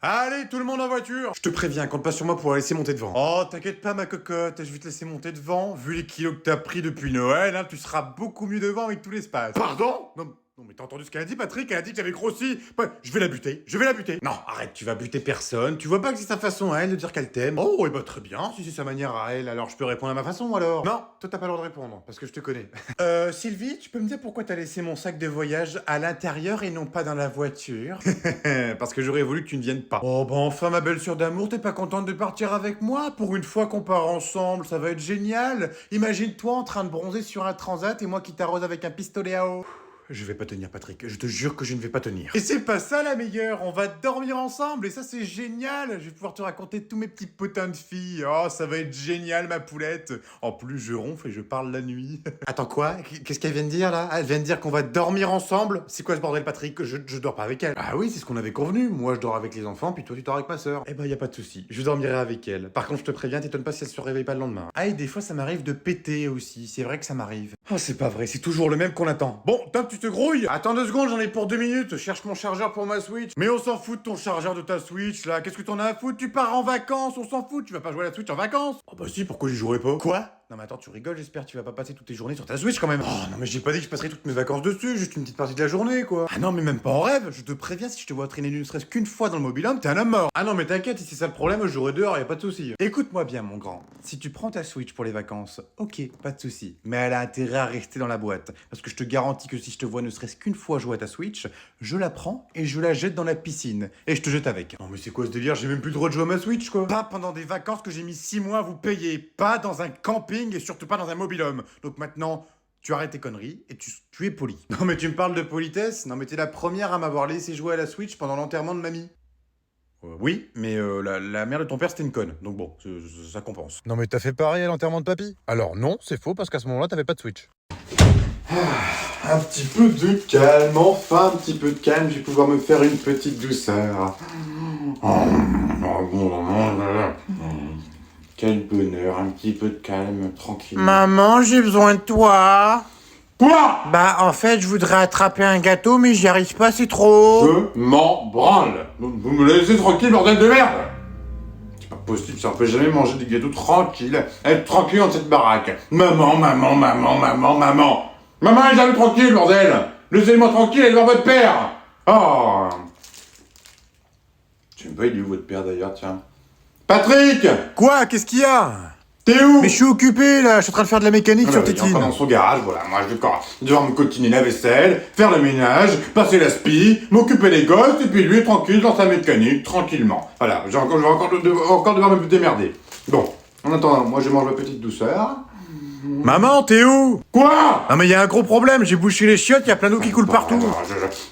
Allez, tout le monde en voiture! Je te préviens, compte pas sur moi pour la laisser monter devant. Oh, t'inquiète pas, ma cocotte, je vais te laisser monter devant. Vu les kilos que t'as pris depuis Noël, hein, tu seras beaucoup mieux devant avec tout l'espace. Pardon? Non, mais t'as entendu ce qu'elle a dit, Patrick? Elle a dit que j'avais grossi. Ouais, je vais la buter, je vais la buter. Non, arrête, tu vas buter personne. Tu vois pas que c'est sa façon à elle de dire qu'elle t'aime. Oh, et bah très bien, si c'est sa manière à elle, alors je peux répondre à ma façon alors. Non, toi t'as pas le droit de répondre, parce que je te connais. Sylvie, tu peux me dire pourquoi t'as laissé mon sac de voyage à l'intérieur et non pas dans la voiture? Parce que j'aurais voulu que tu ne viennes pas. Oh bah enfin ma belle sœur d'amour, t'es pas contente de partir avec moi? Pour une fois qu'on part ensemble, ça va être génial. Imagine-toi en train de bronzer sur un transat et moi qui t'arrose avec un pistolet à eau. Je vais pas tenir, Patrick. Je te jure que je ne vais pas tenir. Et c'est pas ça la meilleure. On va dormir ensemble et ça c'est génial. Je vais pouvoir te raconter tous mes petits potins de filles. Oh, ça va être génial ma poulette. En plus, je ronfle et je parle la nuit. Attends quoi? Qu'est-ce qu'elle vient de dire là? Elle vient de dire qu'on va dormir ensemble? C'est quoi ce bordel, Patrick? Je dors pas avec elle. Ah oui, c'est ce qu'on avait convenu. Moi, je dors avec les enfants, puis toi, tu dors avec ma sœur. Eh ben, y a pas de souci. Je dormirai avec elle. Par contre, je te préviens, t'étonnes pas si elle se réveille pas le lendemain. Ah, et des fois, ça m'arrive de péter aussi. C'est vrai que ça m'arrive. Oh, c'est pas vrai. C'est toujours le même qu'on attend. Bon, top, tu te grouilles. Attends 2 secondes, j'en ai pour 2 minutes. Cherche mon chargeur pour ma Switch. Mais on s'en fout de ton chargeur de ta Switch là. Qu'est-ce que t'en as à foutre? Tu pars en vacances, on s'en fout. Tu vas pas jouer à la Switch en vacances. Oh bah si, pourquoi j'y jouerais pas? Quoi? Non mais attends, tu rigoles, j'espère que tu vas pas passer toutes tes journées sur ta Switch quand même. Oh non mais j'ai pas dit que je passerais toutes mes vacances dessus, juste une petite partie de la journée quoi. Ah non mais même pas en rêve, je te préviens, si je te vois traîner ne serait-ce qu'une fois dans le mobil-home, t'es un homme mort. Ah non mais t'inquiète, si c'est ça le problème, je jouerai dehors, y a pas de souci. Écoute-moi bien mon grand, si tu prends ta Switch pour les vacances, ok, pas de souci, mais elle a intérêt à rester dans la boîte. Parce que je te garantis que si je te vois ne serait-ce qu'une fois jouer à ta Switch, je la prends et je la jette dans la piscine. Et je te jette avec. Non mais c'est quoi ce délire, j'ai même plus le droit de jouer à ma Switch quoi. Pas pendant des vacances que j'ai mis 6 mois à vous payer, pas dans un camping et surtout pas dans un mobil-home. Donc maintenant, tu arrêtes tes conneries et tu es poli. Non mais tu me parles de politesse? Non mais t'es la première à m'avoir laissé jouer à la Switch pendant l'enterrement de mamie. Oui, mais la mère de ton père c'était une conne, donc bon, ça compense. Non mais t'as fait pareil à l'enterrement de papy? Alors non, c'est faux parce qu'à ce moment-là t'avais pas de Switch. Un petit peu de calme, enfin un petit peu de calme, je vais pouvoir me faire une petite douceur. Quel bonheur, un petit peu de calme, tranquille. Maman, j'ai besoin de toi. Quoi? Bah, en fait, je voudrais attraper un gâteau, mais j'y arrive pas, c'est trop. Je m'en branle. Vous me laissez tranquille, bordel de merde. C'est pas possible, ça, on peut jamais manger des gâteaux tranquilles. Être tranquille dans cette baraque. Maman, maman, maman, maman, maman. Maman, elle est jamais tranquille, bordel. Laissez-moi tranquille, elle est voir votre père. Oh. Je sais pas, il est où votre père d'ailleurs, tiens. Patrick! Quoi? Qu'est-ce qu'il y a? T'es où? Mais je suis occupé, là, je suis en train de faire de la mécanique sur Il est Tétine. encore dans son garage, voilà. Moi, je vais devoir me continuer la vaisselle, faire le ménage, passer la spie, m'occuper des gosses, et puis lui, tranquille, dans sa mécanique, tranquillement. Voilà, je vais encore devoir me démerder. Bon, en attendant, moi, je mange ma petite douceur. Maman, t'es où? Quoi? Non mais il y a un gros problème, j'ai bouché les chiottes, il y a plein d'eau qui coule partout.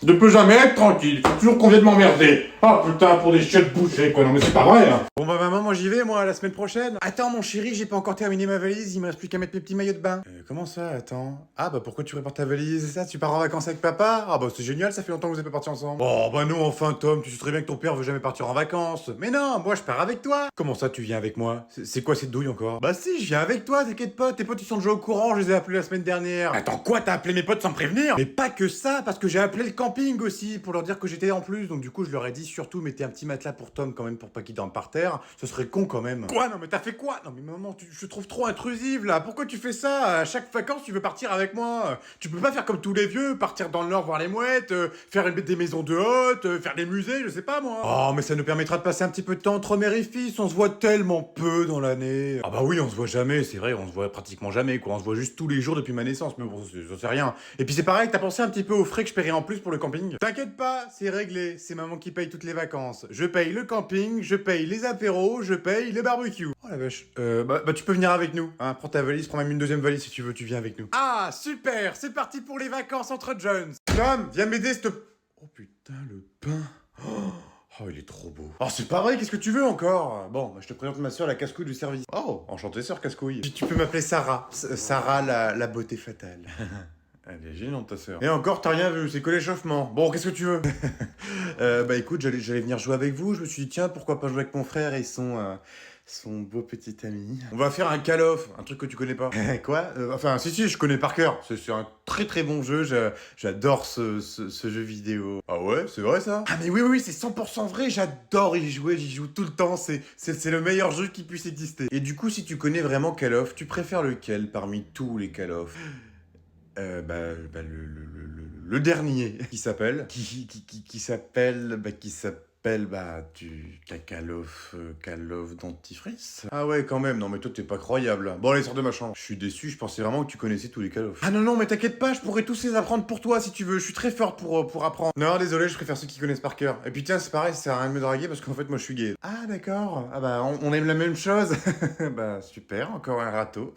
Je ne peux jamais être tranquille, faut toujours qu'on vienne m'emmerder. Ah putain, pour des chiottes bouchées, quoi, non mais c'est pas vrai, hein. Bon bah maman, moi j'y vais, moi, la semaine prochaine. Attends mon chéri, j'ai pas encore terminé ma valise, il me reste plus qu'à mettre mes petits maillots de bain. Comment ça, attends? Ah bah pourquoi tu prépares ta valise? Ça, tu pars en vacances avec papa? Ah bah c'est génial, ça fait longtemps que vous êtes pas partis ensemble. Oh bah non, enfin Tom, tu sais très bien que ton père veut jamais partir en vacances. Mais non, moi je pars avec toi. Comment ça, tu viens avec moi? C'est quoi cette douille encore? Bah si, je viens avec toi, t'inquiète pas, tes potes ils sont déjà au courant, je les ai appelés la semaine dernière. Attends quoi, t'as appelé mes potes sans me prévenir? Mais pas que ça, parce que j'ai appelé le camping aussi, pour leur dire que j'étais en plus, donc du coup je leur ai dit surtout mettez un petit matelas pour Tom quand même pour pas qu'il dorme par terre, ce serait con quand même. Quoi? Non mais t'as fait quoi? Non mais maman, je te trouve trop intrusive là, pourquoi tu fais ça? À chaque vacances tu veux partir avec moi? Tu peux pas faire comme tous les vieux, partir dans le nord voir les mouettes, faire des maisons de hôtes, faire des musées, je sais pas moi. Oh mais ça nous permettra de passer un petit peu de temps entre mère et fils, on se voit tellement peu dans l'année. Ah bah oui, on se voit jamais, c'est vrai, on se voit pratiquement jamais quoi, on se voit juste tous les jours depuis ma naissance, mais bon, ça c'est rien. Et puis c'est pareil, t'as pensé un petit peu aux frais que je paierais en plus pour le camping? T'inquiète pas, c'est réglé, c'est maman qui paye toutes les vacances. Je paye le camping, je paye les apéros, je paye les barbecues. Oh la vache. Bah tu peux venir avec nous, hein, prends ta valise, prends même une deuxième valise si tu veux, tu viens avec nous. Ah super, c'est parti pour les vacances entre Jones. Tom, viens m'aider s'il te... Oh putain, le pain. Oh, il est trop beau. Oh, c'est pas vrai, qu'est-ce que tu veux encore? Bon, bah, je te présente ma soeur, la casse-couille du service. Oh, enchantée sœur casse-couille. Tu peux m'appeler Sarah. Sarah, la beauté fatale. Elle est gênante, ta sœur. Et encore, t'as rien vu, c'est que l'échauffement. Bon, qu'est-ce que tu veux? Bah écoute, j'allais venir jouer avec vous. Je me suis dit, tiens, pourquoi pas jouer avec mon frère et son beau petit ami. On va faire un Call of, un truc que tu connais pas. Quoi Enfin, si, je connais par cœur. C'est un très très bon jeu, j'adore ce jeu vidéo. Ah ouais, c'est vrai ça? Ah mais oui, c'est 100% vrai, j'adore y jouer, j'y joue tout le temps, c'est le meilleur jeu qui puisse exister. Et du coup, si tu connais vraiment Call of, tu préfères lequel parmi tous les Call of? Le dernier qui s'appelle Call of Dentifrice. Ah ouais, quand même, non mais toi t'es pas croyable. Bon allez, sors de ma chambre. Je suis déçu, je pensais vraiment que tu connaissais tous les Call of. Ah non, mais t'inquiète pas, je pourrais tous les apprendre pour toi si tu veux, je suis très forte pour apprendre. Non, désolé, je préfère ceux qui connaissent par cœur. Et puis tiens, c'est pareil, ça sert à rien de me draguer parce qu'en fait moi je suis gay. Ah d'accord, ah bah on aime la même chose. Bah super, encore un râteau.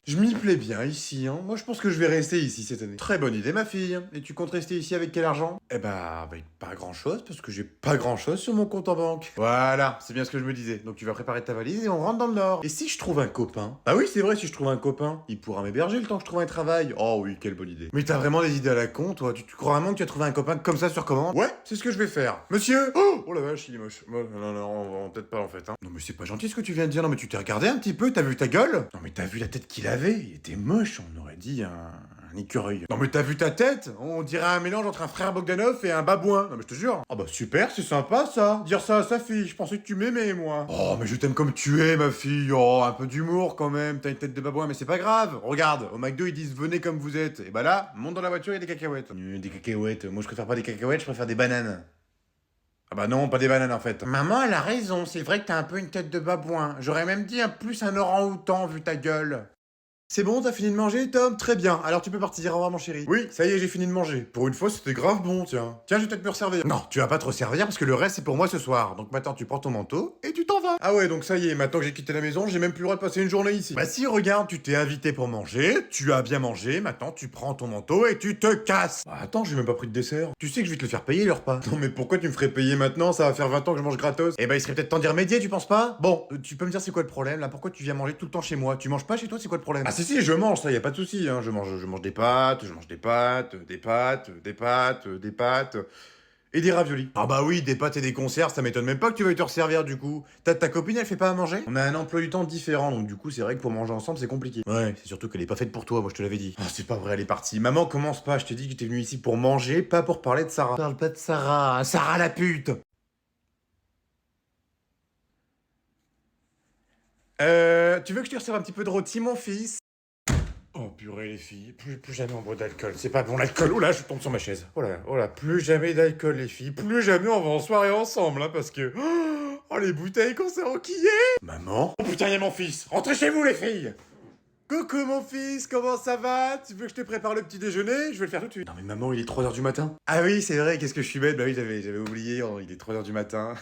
Je m'y plais bien ici, hein. Moi je pense que je vais rester ici cette année. Très bonne idée ma fille. Et tu comptes rester ici avec quel argent? Eh bah, avec pas grand chose parce que j'ai pas grand chose sur mon compte en banque. Voilà, c'est bien ce que je me disais. Donc tu vas préparer ta valise et on rentre dans le Nord. Et si je trouve un copain? Ah oui, c'est vrai, si je trouve un copain, il pourra m'héberger le temps que je trouve un travail. Oh oui, quelle bonne idée. Mais t'as vraiment des idées à la con, toi? Tu crois vraiment que tu as trouvé un copain comme ça sur commande? Ouais, c'est ce que je vais faire. Monsieur! Oh la vache, il est moche. Non, peut-être pas en fait. Hein. Non mais c'est pas gentil ce que tu viens de dire. Non mais tu t'es regardé un petit peu, t'as vu ta gueule? Non mais t'as vu la tête qu'il avait? Il était moche, on aurait dit un écureuil. Non mais t'as vu ta tête? On dirait un mélange entre un frère Bogdanov et un babouin. Non mais je te jure. Ah bah super, c'est sympa ça. Dire ça à sa fille. Je pensais que tu m'aimais moi. Oh mais je t'aime comme tu es ma fille. Oh un peu d'humour quand même. T'as une tête de babouin mais c'est pas grave. Regarde, au McDo ils disent venez comme vous êtes. Et bah là, monte dans la voiture, il y a des cacahuètes. Des cacahuètes. Moi je préfère pas des cacahuètes, je préfère des bananes. Ah bah non, pas des bananes en fait. Maman, elle a raison, c'est vrai que t'as un peu une tête de babouin. J'aurais même dit plus un orang-outan vu ta gueule. C'est bon, t'as fini de manger, Tom? Très bien. Alors tu peux partir, au revoir mon chéri. Oui, ça y est, j'ai fini de manger. Pour une fois, c'était grave bon, tiens. Tiens, je vais peut-être me resservir. Non, tu vas pas te resservir parce que le reste c'est pour moi ce soir. Donc maintenant, tu prends ton manteau et tu t'en vas. Ah ouais, donc ça y est, maintenant que j'ai quitté la maison, j'ai même plus le droit de passer une journée ici. Bah si, regarde, tu t'es invité pour manger, tu as bien mangé, maintenant tu prends ton manteau et tu te casses. Bah attends, j'ai même pas pris de dessert. Tu sais que je vais te le faire payer le repas. Non mais pourquoi tu me ferais payer maintenant? Ça va faire 20 ans que je mange gratos. Eh bah il serait peut-être temps d'y remédier, tu penses pas? Bon, tu peux me dire c'est quoi le problème là? Pourquoi tu viens manger tout le temps chez moi? Tu manges pas chez toi, c'est quoi le problème? Ah si, je mange, ça y a pas de souci, hein. Je mange des pâtes, des pâtes et des raviolis. Ah bah oui, des pâtes et des conserves, ça m'étonne même pas que tu veuilles te resservir du coup. Ta copine, elle fait pas à manger? On a un emploi du temps différent, donc du coup c'est vrai que pour manger ensemble c'est compliqué. Ouais, c'est surtout qu'elle est pas faite pour toi, moi je te l'avais dit. Ah c'est pas vrai, elle est partie. Maman, commence pas, je t'ai dit que j'étais venu ici pour manger, pas pour parler de Sarah. Parle pas de Sarah, Sarah la pute. Tu veux que je te resserve un petit peu de rôti, mon fils? Oh purée les filles, plus jamais on boit d'alcool, c'est pas bon l'alcool. Oh là, je tombe sur ma chaise. Oh là, plus jamais d'alcool les filles, plus jamais on va en soirée ensemble, hein, parce que... Oh les bouteilles qu'on s'est enquillées. Maman? Oh putain, y'a mon fils. Rentrez chez vous les filles. Coucou mon fils, comment ça va? Tu veux que je te prépare le petit déjeuner? Je vais le faire tout de suite. Non mais maman, il est 3h du matin. Ah oui, c'est vrai, qu'est-ce que je suis bête. Bah oui, j'avais oublié, oh, il est 3h du matin.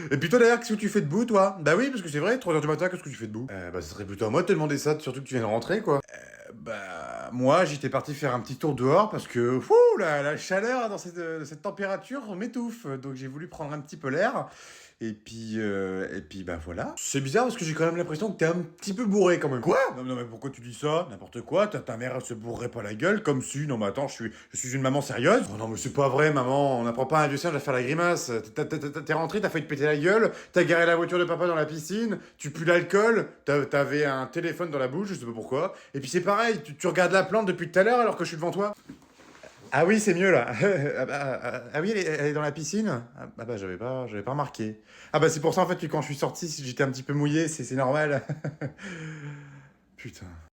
Et puis toi d'ailleurs, qu'est-ce que tu fais debout toi? Bah oui, parce que c'est vrai, 3h du matin, qu'est-ce que tu fais debout? Bah ce serait plutôt à moi de te demander ça, surtout que tu viens de rentrer quoi. Bah moi j'étais parti faire un petit tour dehors parce que la chaleur dans cette température m'étouffe. Donc j'ai voulu prendre un petit peu l'air. Et puis bah voilà. C'est bizarre parce que j'ai quand même l'impression que t'es un petit peu bourré quand même. Quoi? Non mais pourquoi tu dis ça? N'importe quoi, ta mère elle se bourrerait pas la gueule comme si... Non mais attends, je suis une maman sérieuse. Oh non mais c'est pas vrai maman, on n'apprend pas à un vieux singe à faire la grimace. T'es rentré, t'as failli te péter la gueule, t'as garé la voiture de papa dans la piscine, tu pues l'alcool, t'avais un téléphone dans la bouche, je sais pas pourquoi. Et puis c'est pareil, tu regardes la plante depuis tout à l'heure alors que je suis devant toi. Ah oui, c'est mieux là. Ah oui, elle est dans la piscine? Ah bah j'avais pas remarqué. Ah bah c'est pour ça en fait que quand je suis sorti, si j'étais un petit peu mouillé, c'est normal. Putain.